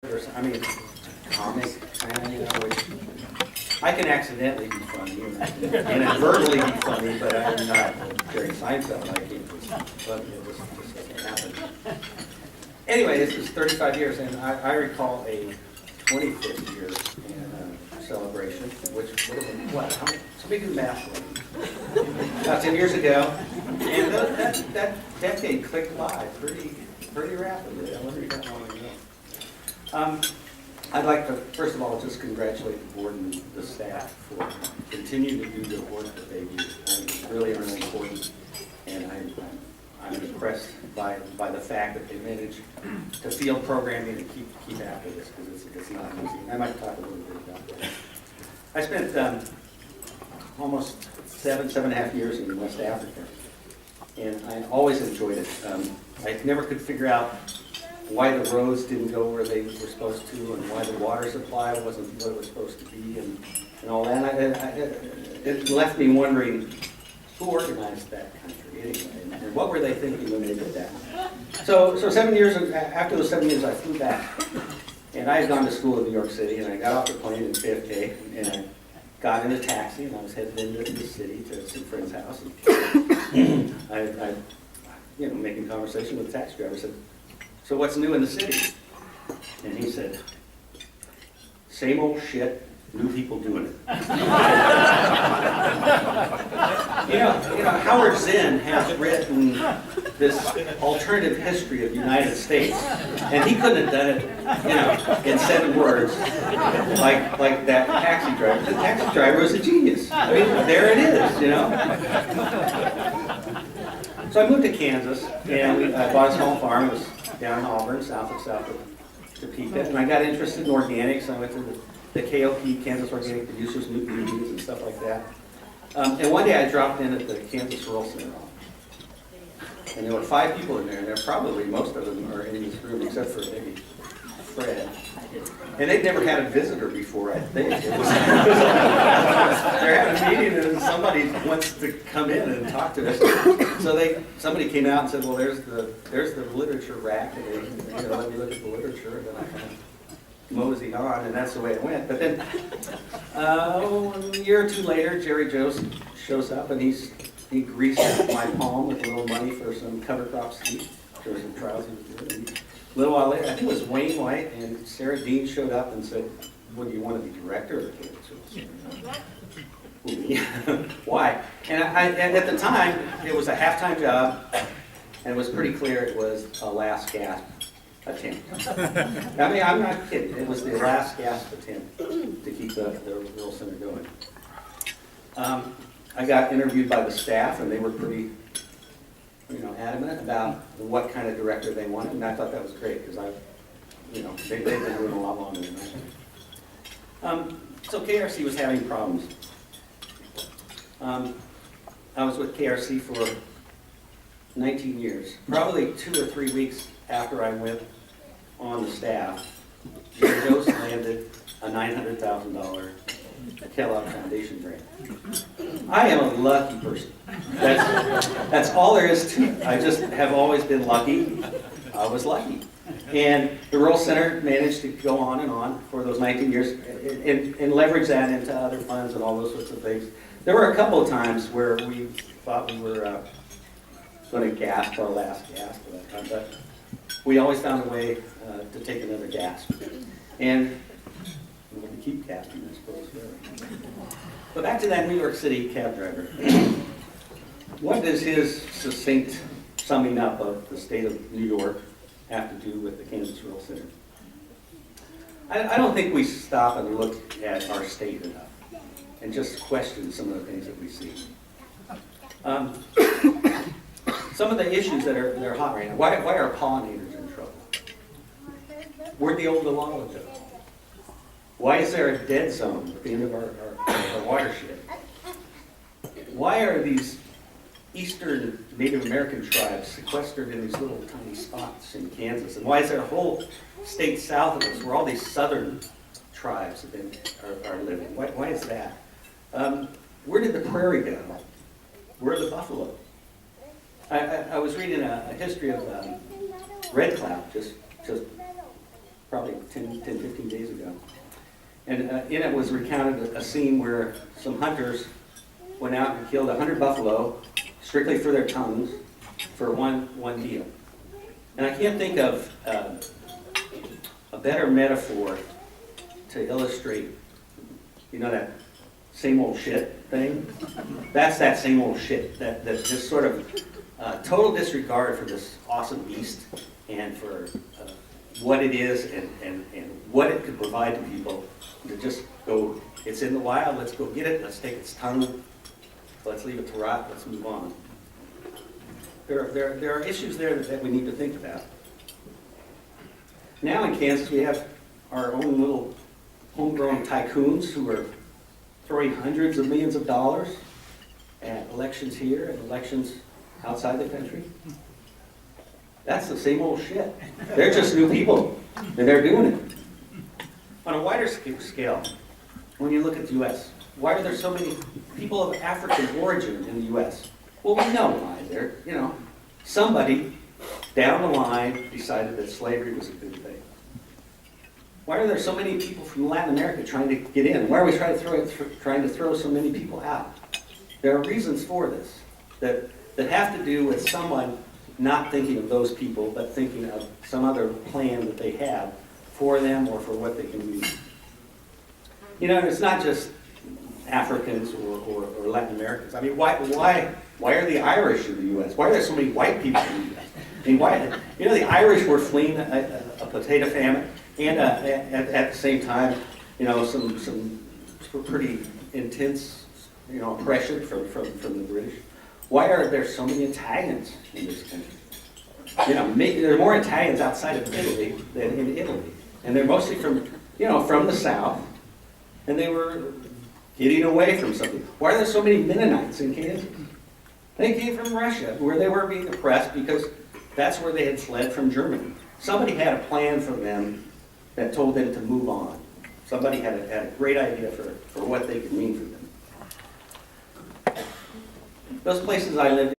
I mean, comic, which I can accidentally be funny and inadvertently be funny, but I'm not Jerry Seinfeld. I can't just funny. It just doesn't happen. Anyway, this is 35 years, and I recall a 25th year celebration, which would have been what? So we do math. About 10 years ago, and that decade clicked by pretty rapidly. I wonder if that long ago. I'd like to, first of all, just congratulate the board and the staff for continuing to do the work that they do. It's really important, and I'm impressed by the fact that they manage to field programming and keep after this, because it's not easy. I might talk a little bit about that. I spent almost seven and a half years in West Africa, and I always enjoyed it. I never could figure out why the roads didn't go where they were supposed to, and why the water supply wasn't what it was supposed to be, and all that. It left me wondering, who organized that country anyway, and what were they thinking when they did that? So 7 years, after those 7 years, I flew back, and I had gone to school in New York City, and I got off the plane in JFK, and I got in a taxi, and I was headed into the city to some friend's house, and I making conversation with the taxi driver, said, "So what's new in the city?" And he said, "Same old shit, new people doing it." Howard Zinn has written this alternative history of the United States, and he couldn't have done it, in 7 words, like that taxi driver. The taxi driver was a genius. I mean, there it is, So I moved to Kansas, and I bought a small farm. It was down in Auburn, south of Topeka, and I got interested in organics. I went to the KOP, Kansas Organic Producers meetings and stuff like that. And one day I dropped in at the Kansas Rural Center, and there were 5 people in there, and probably most of them are in this room except for maybe Fred. And they'd never had a visitor before, I think. They're having a meeting and somebody wants to come in and talk to us. So somebody came out and said, "Well, there's the literature rack," and they let me look at the literature, and then I kind of moseyed on, and that's the way it went. But then a year or 2 later, Jerry Jost shows up, and he greased my palm with a little money for some cover crop seed. There were some trials he was doing. A little while later, I think it was Wayne White and Sarah Dean showed up and said, "Well, do you want to be director of the Kansas Rural Center?" Why? And at the time, it was a half-time job, and it was pretty clear it was a last gasp attempt. I mean, I'm not kidding. It was the last gasp attempt to keep the Rural Center going. I got interviewed by the staff, and they were pretty adamant about what kind of director they wanted, and I thought that was great, because they've been doing a lot longer than I have. So KRC was having problems. I was with KRC for 19 years. Probably 2 or 3 weeks after I went on the staff, Jerry Jost landed a $900,000 Kellogg Foundation grant. I am a lucky person. That's all there is to it. I just have always been lucky. I was lucky. And the Rural Center managed to go on and on for those 19 years and leverage that into other funds and all those sorts of things. There were a couple of times where we thought we were going to gasp our last gasp, but we always found a way to take another gasp. And we're going to keep gasping, I suppose. But back to that New York City cab driver. What does his succinct summing up of the state of New York have to do with the Kansas Rural Center? I don't think we stop and look at our state enough and just question some of the things that we see. Some of the issues that are hot right now. Why are pollinators in trouble? Where'd the old Delilah go? Why is there a dead zone at the end of our watershed? Why are these eastern Native American tribes sequestered in these little tiny spots in Kansas? And why is there a whole state south of us where all these southern tribes are living? Why is that? Where did the prairie go? Where are the buffalo? I was reading a history of Red Cloud just probably 15 days ago. And in it was recounted a scene where some hunters went out and killed 100 buffalo, strictly for their tongues, for one deal. And I can't think of a better metaphor to illustrate, you know, that same old shit thing. That's that same old shit, that just sort of total disregard for this awesome beast and for what it is and what it could provide to people. To just go, it's in the wild, let's go get it, let's take its tongue, let's leave it to rot, let's move on. There are issues there that we need to think about. Now in Kansas, we have our own little homegrown tycoons who are throwing hundreds of millions of dollars at elections here and elections outside the country. That's the same old shit. They're just new people, and they're doing it. On a wider scale, when you look at the U.S., why are there so many people of African origin in the U.S.? Well, we know why. Somebody down the line decided that slavery was a good thing. Why are there so many people from Latin America trying to get in? Why are we trying to throw so many people out? There are reasons for this that have to do with someone not thinking of those people, but thinking of some other plan that they have for them or for what they can use. You know, it's not just Africans or Latin Americans. I mean, why are the Irish in the U.S.? Why are there so many white people in the U.S.? I mean, why? You know, the Irish were fleeing a potato famine, and at the same time, you know, some pretty intense, you know, oppression from the British. Why are there so many Italians in this country? You know, there are more Italians outside of Italy than in Italy, and they're mostly from the South, and they were getting away from something. Why are there so many Mennonites in Kansas? They came from Russia, where they were being oppressed because that's where they had fled from Germany. Somebody had a plan for them that told them to move on. Somebody had a great idea for what they could mean for them. Those places I lived